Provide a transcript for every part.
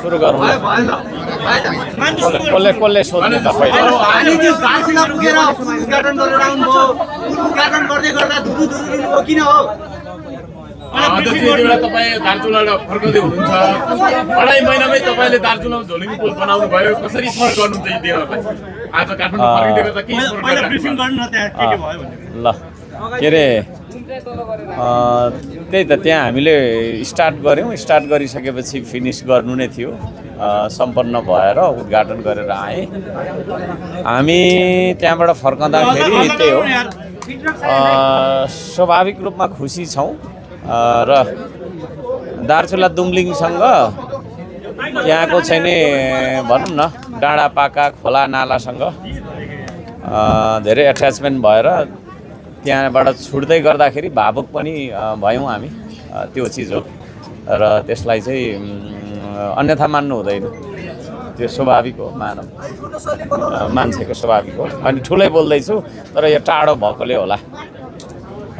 सुरु गरौँ ल कसले सोध्ने त पहिला तपाईँ दार्चुलाबाट फर्काउँदै हुनुहुन्छ अढाई महिनामै तपाईँले दार्चुलामा झोलुङ्गी पुल बनाउनु भयो कसरी सर गर्नुहुन्छ यी दिनहरूलाई आज काठमाडौँ फर्किँदै गर्दा के ल के अरे त्यही त त्यहाँ हामीले स्टार्ट गरिसकेपछि फिनिस गर्नु नै थियो सम्पन्न भएर उद्घाटन गरेर आएँ हामी त्यहाँबाट फर्कँदाखेरि त्यही हो स्वाभाविक रूपमा खुसी छौँ र दार्चुला दुम्लिङसँग यहाँको चाहिँ नि भनौँ न डाँडा पाका खोला नालासँग धेरै एट्याचमेन्ट भएर त्यहाँबाट छुट्दै गर्दाखेरि भावुक पनि भयौँ हामी त्यो चिज हो र त्यसलाई चाहिँ अन्यथा मान्नु हुँदैन त्यो स्वाभाविक हो मान्छेको स्वाभाविक हो अनि ठुलै बोल्दैछु तर यो टाढो भएकोले होला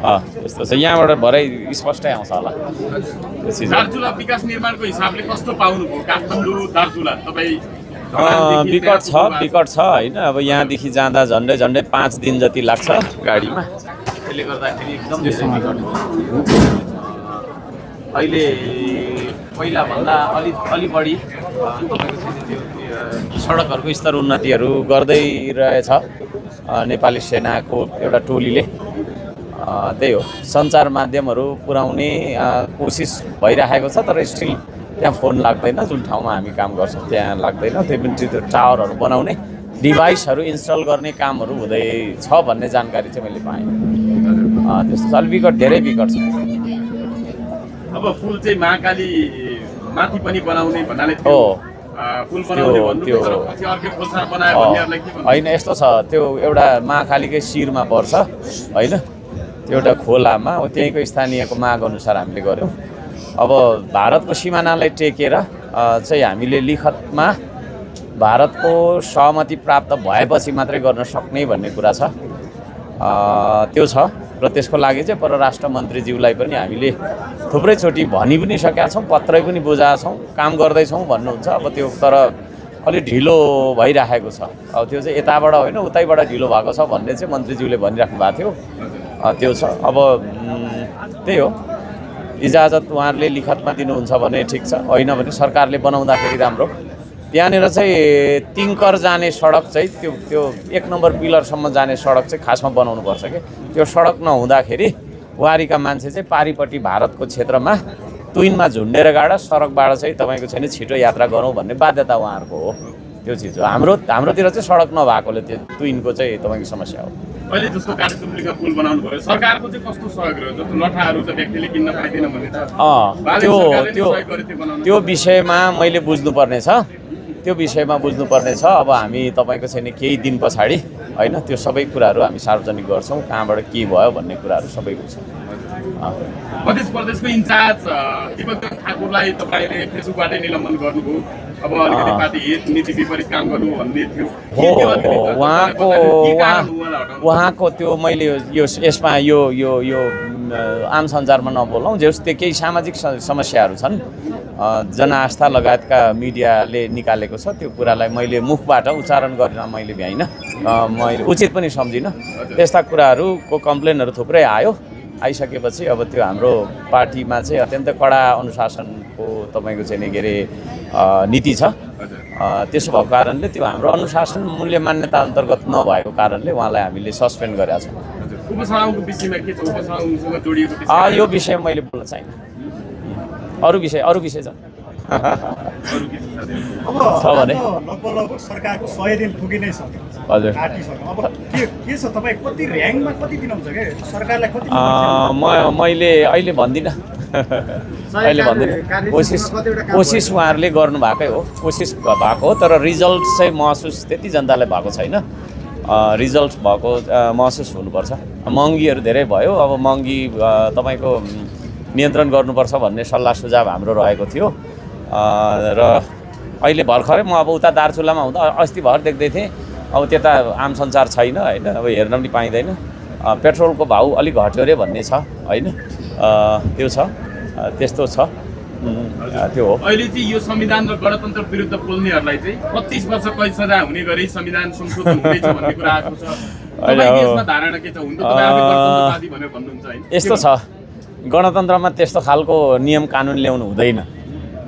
त्यस्तो छ यहाँबाट भरै स्पष्टै आउँछ होला दार्चुला विकास निर्माणको हिसाबले कस्तो पाउनुभयो काठमाडौँ दार्चुला तपाईँ विकट छ होइन अब यहाँदेखि जाँदा झन्डै 5 दिन जति लाग्छ गाडीमा त्यसले गर्दाखेरि एकदम विकट हो अहिले पहिलाभन्दा अलि बढी सडकहरूको स्तर उन्नतिहरू गर्दै रहेछ नेपाली सेनाको एउटा टोलीले त्यही हो सञ्चार माध्यमहरू पुर्याउने कोसिस भइरहेको छ तर स्टिल त्यहाँ फोन लाग्दैन जुन ठाउँमा हामी काम गर्छौँ त्यहाँ लाग्दैन त्यही पनि त्यो टावरहरू बनाउने डिभाइसहरू इन्स्टल गर्ने कामहरू हुँदैछ भन्ने जानकारी चाहिँ मैले पाएँ त्यस्तो छ अलि विकट धेरै विकट छ अब पुल चाहिँ महाकाली माथि पनि बनाउने भन्नाले हो होइन यस्तो छ त्यो एउटा महाकालीकै शिरमा पर्छ होइन त्यो एउटा खोलामा त्यहीँको स्थानीयको माग अनुसार हामीले गऱ्यौँ अब भारतको सिमानालाई टेकेर चाहिँ हामीले लिखतमा भारतको सहमति प्राप्त भएपछि मात्रै गर्न सक्ने भन्ने कुरा छ त्यो छ र त्यसको लागि चाहिँ परराष्ट्र मन्त्रीज्यूलाई पनि हामीले थुप्रैचोटि भनि पनि सकेका छौँ पत्रै पनि बुझाएका छौँ काम गर्दैछौँ भन्नुहुन्छ अब त्यो तर अलि ढिलो भइरहेको छ अब त्यो चाहिँ यताबाट होइन उतैबाट ढिलो भएको छ भन्ने चाहिँ मन्त्रीज्यूले भनिराख्नु भएको थियो त्यो छ अब त्यही हो इजाजत उहाँहरूले लिखतमा दिनुहुन्छ भने ठिक छ होइन भने सरकारले बनाउँदाखेरि राम्रो त्यहाँनिर चाहिँ तिङ्कर जाने सडक चाहिँ त्यो 1 नम्बर पिलरसम्म जाने सडक चाहिँ खासमा बनाउनु पर्छ कि त्यो सडक नहुँदाखेरि वारीका मान्छे चाहिँ पारिपट्टि भारतको क्षेत्रमा तुइनमा झुन्डेर गाडा सडकबाट चाहिँ तपाईँको छैन छिटो यात्रा गरौँ भन्ने बाध्यता उहाँहरूको हो त्यो चिज हो हाम्रोतिर चाहिँ सडक नभएकोले त्यो तुइनको चाहिँ तपाईँको समस्या हो अहिले जस्तो काठमाडौँका पुल बनाउनु भयो सरकारको चाहिँ कस्तो सहयोग रह्यो जस्तो लठाहरू त व्यक्तिले किन्न पाइदैन भने त्यो विषयमा मैले बुझ्नुपर्ने छ अब हामी तपाईँको छैन केही दिन पछाडि होइन त्यो सबै कुराहरू हामी सार्वजनिक गर्छौँ कहाँबाट के भयो भन्ने कुराहरू सबै बुझ्छौँ मध्य प्रदेशको इन्चार्ज दीपक ठाकुरलाई तपाईँले फेसबुकबाटै निलम्बन गर्नुभयो अब अलिकति पार्टी नीति विपरीत काम गर्नु भन्ने थियो उहाँको त्यो मैले यसमा यो आम सञ्चारमा नबोलौँ जस त्यो केही सामाजिक समस्याहरू छन् जनआस्था लगायतका मिडियाले निकालेको छ त्यो कुरालाई मैले मुखबाट उच्चारण गर्न मैले भ्याइनँ मैले उचित पनि सम्झिनँ त्यस्ता कुराहरूको कम्प्लेनहरू थुप्रै आइसकेपछि अब त्यो हाम्रो पार्टीमा चाहिँ अत्यन्त कडा अनुशासनको तपाईँको चाहिँ के अरे नीति छ त्यसो भएको कारणले त्यो हाम्रो अनुशासन मूल्य मान्यता अन्तर्गत नभएको कारणले उहाँलाई हामीले सस्पेन्ड गरेका छौँ यो विषय मैले बोल्न चाहिनँ अरू विषय छ भने लगभग सरकारको 100 दिन पुगि नै सक्यो हजुर अब के छ तपाईँ कति र्याङ्कमा कति दिनुहुन्छ के सरकारलाई कति मैले अहिले भन्दिनँ कोसिस उहाँहरूले गर्नु भएकै हो कोसिस भएको हो तर रिजल्ट चाहिँ महसुस त्यति जनतालाई भएको छैन रिजल्ट भएको महसुस हुनुपर्छ महँगीहरू धेरै भयो अब महँगी तपाईँको नियन्त्रण गर्नुपर्छ भन्ने सल्लाह सुझाव हाम्रो रहेको थियो र अहिले भर्खरै म अब उता दार्चुलामा हुँदा अस्ति भर देख्दै थिएँ अब त्यता आम सञ्चार छैन होइन अब हेर्न पनि पाइँदैन पेट्रोलको भाउ अलिक घट्यो अरे भन्ने छ होइन त्यो छ त्यस्तो छ त्यो हो। अहिले चाहिँ यो संविधान र गणतन्त्र विरुद्ध बोल्नेहरूलाई चाहिँ 25 वर्ष कैद सजाय हुने गरी संविधान संशोधन हुँदैछ भन्ने कुरा आएको छ। तपाईँको यसमा धारणा के छ? हुन्छ तपाईँ आफै गणतन्त्रवादी भनेर भन्नुहुन्छ हैन? यस्तो छ, गणतन्त्रमा त्यस्तो खालको नियम कानुन ल्याउनु हुँदैन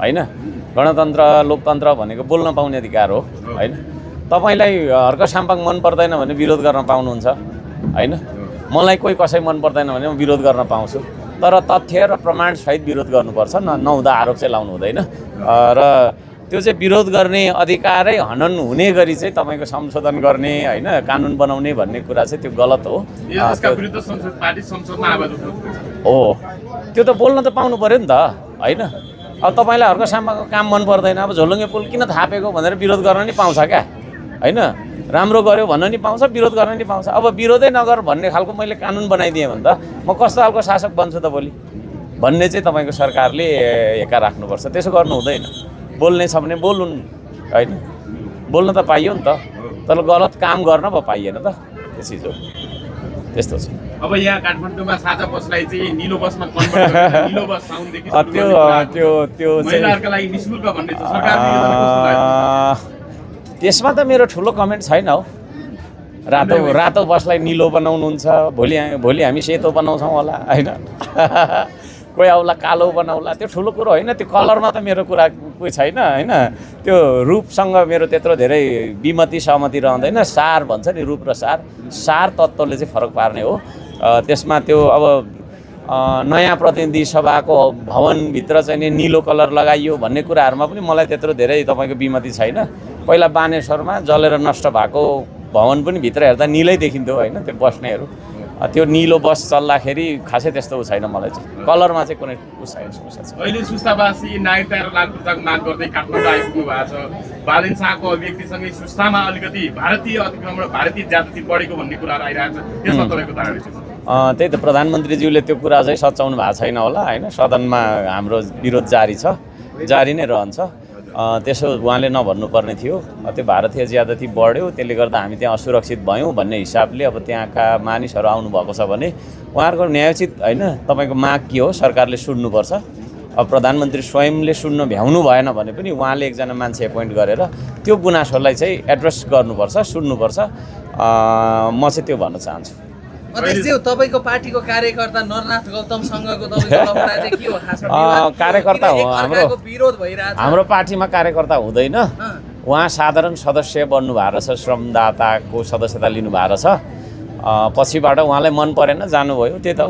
होइन। गणतन्त्र लोकतन्त्र भनेको बोल्न पाउने अधिकार हो होइन। तपाईँलाई हर्क साम्पाङ मन पर्दैन भने विरोध गर्न पाउनुहुन्छ होइन। मलाई कोही कसै मन पर्दैन भने म विरोध गर्न पाउँछु, तर तथ्य र प्रमाणसहित विरोध गर्नुपर्छ, नहुँदा आरोप चाहिँ लाउनु हुँदैन। र त्यो चाहिँ विरोध गर्ने अधिकारै हनन हुने गरी चाहिँ तपाईँको संशोधन गर्ने होइन, कानुन बनाउने भन्ने कुरा चाहिँ त्यो गलत हो। यसका विरुद्ध संसद पार्टी संसदमा आवाज उठाउँछ। हो, त्यो त बोल्न त पाउनु पऱ्यो नि त होइन। अब तपाईँलाई हर्क साम्पाङको काम मन पर्दैन, अब झोलुङ्गे पुल किन थापेको भनेर विरोध गर्न नि पाउँछ क्या होइन। राम्रो गर्यो भन्न नि पाउँछ, विरोध गर्न नि पाउँछ। अब विरोधै नगर भन्ने खालको मैले कानुन बनाइदिएँ भने त म कस्तो खालको शासक बन्छु त भोलि भन्ने चाहिँ तपाईँको सरकारले हेका राख्नुपर्छ। त्यसो गर्नु हुँदैन। बोल्ने छ भने बोलुन् होइन, बोल्न त पाइयो नि त, तर गलत काम गर्न पो पाइएन त, त्यो चिज हो। त्यस्तो छ। अब यहाँ काठमाडौँमा साझा बसलाई चाहिँ निलो बसमा कन्भर्ट गरेर निलो बस साउन्डदेखि सुरु त्यो गर्ने त्यो त्यो चाहिँ महिलाहरूका लागि निःशुल्क भन्ने छ सरकारले। यो तपाईँ कस्तो लाग्यो? त्यसमा त मेरो ठुलो कमेन्ट छैन हो। रातो बसलाई निलो बनाउनुहुन्छ, भोलि हामी सेतो बनाउँछौँ होला होइन। कोही आउला कालो बनाउला, त्यो ठुलो कुरो होइन। त्यो कलरमा त मेरो कुरा कोही छैन होइन। त्यो रूपसँग मेरो त्यत्रो धेरै विमति सहमति रहँदैन। सार भन्छ नि, रूप र सार तत्त्वले चाहिँ फरक पार्ने हो। त्यसमा त्यो अब नयाँ प्रतिनिधि सभाको भवनभित्र चाहिँ नि निलो कलर लगाइयो भन्ने कुराहरूमा पनि मलाई त्यत्रो धेरै तपाईँको विमति छैन। पहिला बानेश्वरमा जलेर नष्ट भएको भवन पनि भित्र हेर्दा निलै देखिन्थ्यो होइन, त्यो बस्नेहरू। त्यो निलो बस चल्दाखेरि खासै त्यस्तो छैन मलाई चाहिँ, कलरमा चाहिँ कुनै छैन समस्या छ। अहिले सुस्तावासी नागरिकता र नागरिकताको माग गर्दै काठमाडौँ आइपुग्नु भएको छ। बालेन शाहको अभिव्यक्तिसँगै सुस्तामा अलिकति भारतीय अतिक्रमण भारतीय जाति बढेको भन्ने कुराहरू आइरहेको छ। त्यसमा तपाईँको धारणा के छ? त्यही त प्रधानमन्त्रीज्यूले त्यो कुरा चाहिँ सच्याउनु भएको छैन होला होइन। सदनमा हाम्रो विरोध जारी नै रहन्छ। त्यसो उहाँले नभन्नुपर्ने थियो। त्यो भारतीय ज्यादती बढ्यो, त्यसले गर्दा हामी त्यहाँ असुरक्षित भयौँ भन्ने हिसाबले अब त्यहाँका मानिसहरू आउनुभएको छ भने उहाँहरूको न्यायोचित होइन तपाईँको माग के हो सरकारले सुन्नुपर्छ। अब प्रधानमन्त्री स्वयंले सुन्न भ्याउनु भएन भने पनि उहाँले एकजना मान्छे एपोइन्ट गरेर त्यो गुनासोलाई चाहिँ एड्रेस गर्नुपर्छ, सुन्नुपर्छ। म चाहिँ त्यो भन्न चाहन्छु। अध्यक्ष, तपाईँको पार्टीको कार्यकर्ता नरनाथ गौतमसँगको तपाईँको लफडा चाहिँ के हो खासमा? कार्यकर्ता हो विरोध भइरहेछ। हाम्रो पार्टीमा कार्यकर्ता हुँदैन। उहाँ साधारण सदस्य बन्नु भएको रहेछ, श्रमदाताको सदस्यता लिनु भएको रहेछ। पछिबाट उहाँलाई मन परेन जानुभयो, त्यही त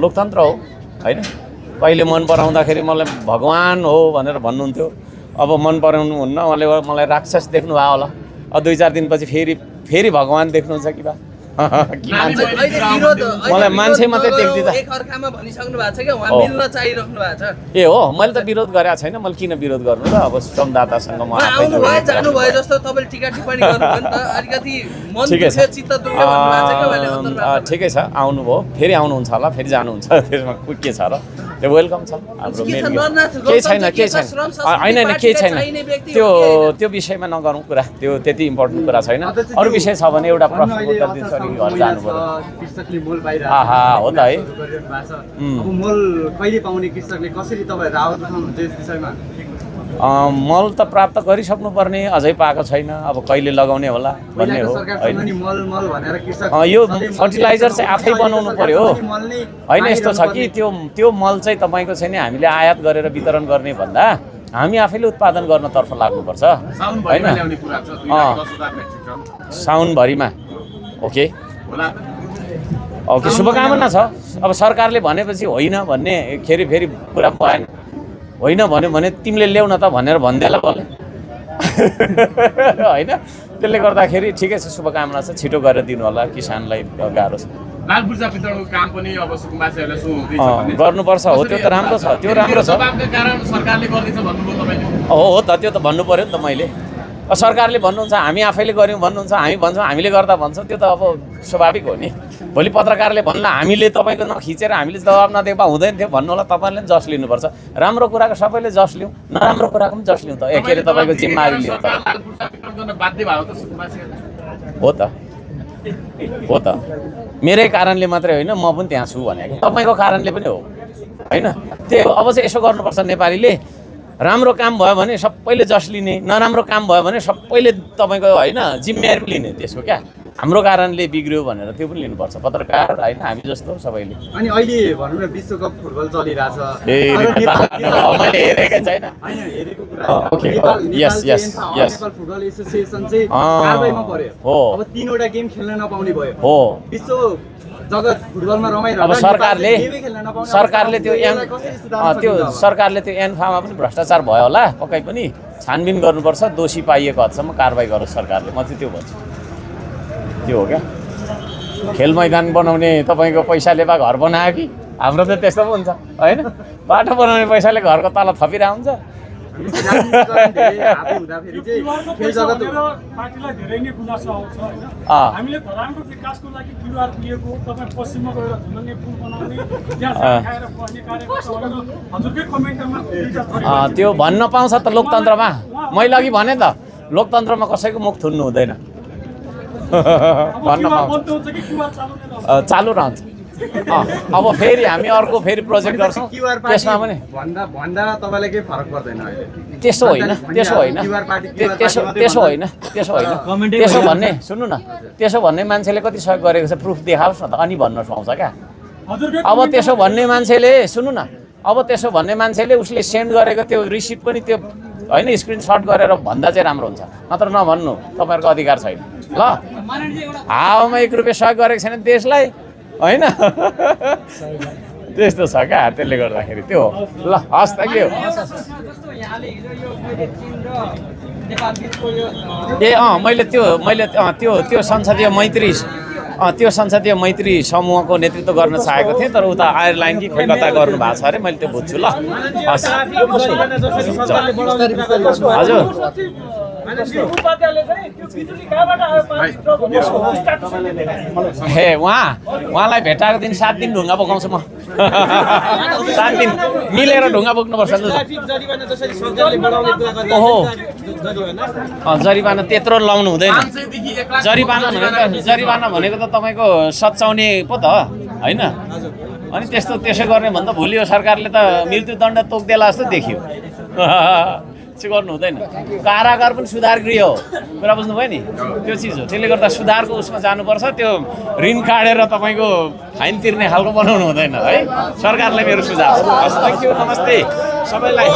लोकतन्त्र हो होइन। कहिले मन पराउँदाखेरि मलाई भगवान् हो भनेर भन्नुहुन्थ्यो, अब मन पराउनु हुन्न। उहाँले मलाई राक्षस देख्नु भयो होला, अब 2-4 दिनपछि फेरि भगवान् देख्नुहुन्छ कि बा? मलाई मान्छे मात्रै देख्दिँदा एकअर्कामा भनिसक्नु भएको छ कि उहाँ मिल्न चाहिराख्नु भएको छ। ए हो, मैले त विरोध गरेको छैन। मैले किन विरोध गर्नु र? अब श्रमदातासँग म आउनु भयो जानु भयो जस्तो तपाईँले टिका टिप्पणी गर्नुभयो नि त, अलिकति मन दुख्यो, चित्त दुख्यो भन्नुभएको छ कि उहाँले अन्तर्वार्ता। ठिकै छ, आउनुभयो, फेरि आउनुहुन्छ होला, फेरि जानुहुन्छ, त्यसमा के छ र? त्यो वेलकम छ हाम्रो मेन। केही छैन होइन होइन, केही छैन। त्यो विषयमा नगरौँ कुरा, त्यो त्यति इम्पोर्टेन्ट कुरा छैन। अरू विषय छ भने एउटा प्रश्नको उत्तर दिन्छु अनि घर जानु पर्यो। कृषकले मोल पाइरहेको आहा, हो त है। अब मोल कहिले पाउने, कृषकले कसरी तपाईँहरू आवाज उठाउनुहुन्छ यस विषयमा? मल त प्राप्त गरिसक्नु पर्ने, अझै पाएको छैन। अब कहिले लगाउने होला भन्ने हो होइन। यो फर्टिलाइजर चाहिँ आफै बनाउनु पर्यो होइन। यस्तो छ कि त्यो मल चाहिँ तपाईँको चाहिँ नि हामीले आयात गरेर वितरण गर्ने भन्दा हामी आफैले उत्पादन गर्नतर्फ लाग्नुपर्छ होइन। साउनभरिमा ओके, शुभकामना छ। अब सरकारले भनेपछि होइन भन्ने फेरि कुरा भएन। होइन भन्यो भने तिमीले ल्याउ न त भनेर भन्देला बोले होइन। त्यसले गर्दाखेरि ठिकै छ, शुभकामना छ। छिटो गरेर दिनु होला, किसानलाई गाह्रो छ। लाल पूर्जा वितरणको काम पनि अब सुकुम्बासीहरूलाई सुन्नुहुँदैछ भन्ने गर्नुपर्छ। हो, त्यो त राम्रो छ, त्यो राम्रो छ। दबावका कारण सरकारले गर्दैछ भन्नुभयो तपाईँले। हो त, त्यो त भन्नु पर्यो नि त मैले। सरकारले भन्नुहुन्छ, हामी आफैले गऱ्यौँ भन्नुहुन्छ, हामी भन्छौँ हामीले गर्दा भन्छौँ, त्यो त अब स्वाभाविक हो नि। भोलि पत्रकारले भन्ला हामीले तपाईँको नखिचेर हामीले दबाब नदिएको हुँदैन थियो भन्नु होला। तपाईँले पनि जस लिनुपर्छ। राम्रो कुराको सबैले जस लिउँ, नराम्रो कुराको पनि जस लिउँ त। के अरे तपाईँको जिम्मेवारी लिउँ त। हो त, मेरै कारणले मात्रै होइन, म पनि त्यहाँ छु भनेको, तपाईँको कारणले पनि हो। होइन त्यो अब चाहिँ यसो गर्नुपर्छ नेपालीले राम्रो काम भयो भने सबैले जस लिने नराम्रो काम भयो भने सबैले तपाईँको होइन जिम्मेवारी पनि लिने त्यसको क्या हाम्रो कारणले बिग्रियो भनेर त्यो पनि लिनुपर्छ पत्रकार होइन हामी जस्तो सबैले अनि अहिले भनौँ न विश्वकप फुटबल चलिरहेछ मैले हेरेकै छैन होइन हेरेको कुरा ओके नेपाल यस फुटबल एसोसिएसन चाहिँ कारबाहीमा पर्यो हो अब 3 वटा गेम खेल्न नपाउने भयो हो विश्व जगत फुटबलमा रमाइरहेको अब सरकारले त्यो सरकारले त्यो एन्फामा पनि भ्रष्टाचार भयो होला पक्कै पनि छानबिन गर्नुपर्छ दोषी पाइएको हदसम्म कारबाही गरोस् सरकारले म चाहिँ त्यो भन्छु त्यो हो क्या खेल मैदान बनाउने तपाईँको पैसाले बा घर बनायो कि हाम्रो त त्यस्तो पो हुन्छ होइन बाटो बनाउने पैसाले घरको तल थपिरहेको हुन्छ हुँदाखेरि चाहिँ खेल जगत पार्टीलाई धेरै नै गुनासो आउँछ होइन हामीले धरानको विकासको लागि क्युआर दिएको तपाईँ पश्चिममा गएर झुलङ्गे पुल बनाउने त्यहाँ खाएर बस्ने कार्यकर्ताहरू हजुरकै कमेन्टमा त्यो भन्न पाउँछ त लोकतन्त्रमा मैले अघि भने त लोकतन्त्रमा कसैको मुख थुन्नु हुँदैन भन्न पाउँछ चालु रहन्छ अब फेरि हामी अर्को फेरि प्रोजेक्ट गर्छौँ त्यसमा पनि भन्दा तपाईँलाई केही फरक पर्दैन अहिले त्यसो होइन त्यसो भन्ने सुन्नु न त्यसो भन्ने मान्छेले कति सहयोग गरेको छ प्रुफ देखाओस् न त अनि भन्न सुहाउँछ क्या अब त्यसो भन्ने मान्छेले सुन्नु न अब त्यसो भन्ने मान्छेले उसले सेन्ड गरेको त्यो रिसिप्ट पनि त्यो होइन स्क्रिनसट गरेर भन्दा चाहिँ राम्रो हुन्छ नत्र नभन्नु तपाईँहरूको अधिकार छैन ल हावामा 1 रुपियाँ सहयोग गरेको छैन देशलाई होइन त्यस्तो छ क्या त्यसले गर्दाखेरि त्यो ल हस् त के हो मैले त्यो संसदीय मैत्री समूहको नेतृत्व गर्न चाहेको थिएँ तर उता आयरल्यान्ड कि कलकत्ता गर्नु भएको छ अरे मैले त्यो बुझ्छु ल हस् हजुर हे उहाँलाई भेटाएको दिन 7 दिन ढुङ्गा बोकाउँछु म 7 दिन मिलेर ढुङ्गा बोक्नुपर्छ ओहो जरिवाना त्यत्रो लाउनु हुँदैन जरिवाना भनेको त तपाईँको सच्याउने पो त होइन अनि त्यसो गर्ने भन्दा भोलि यो सरकारले त मृत्युदण्ड तोक्देला जस्तो देखियो चाहिँ गर्नु हुँदैन कारागार पनि सुधार गृह हो कुरा बुझ्नुभयो नि त्यो चिज हो त्यसले गर्दा सुधारको उसमा जानुपर्छ त्यो ऋण काटेर तपाईँको फाइन तिर्ने खालको बनाउनु हुँदैन है सरकारलाई मेरो सुझाव हस् थ्याङ्क यू नमस्ते सबैलाई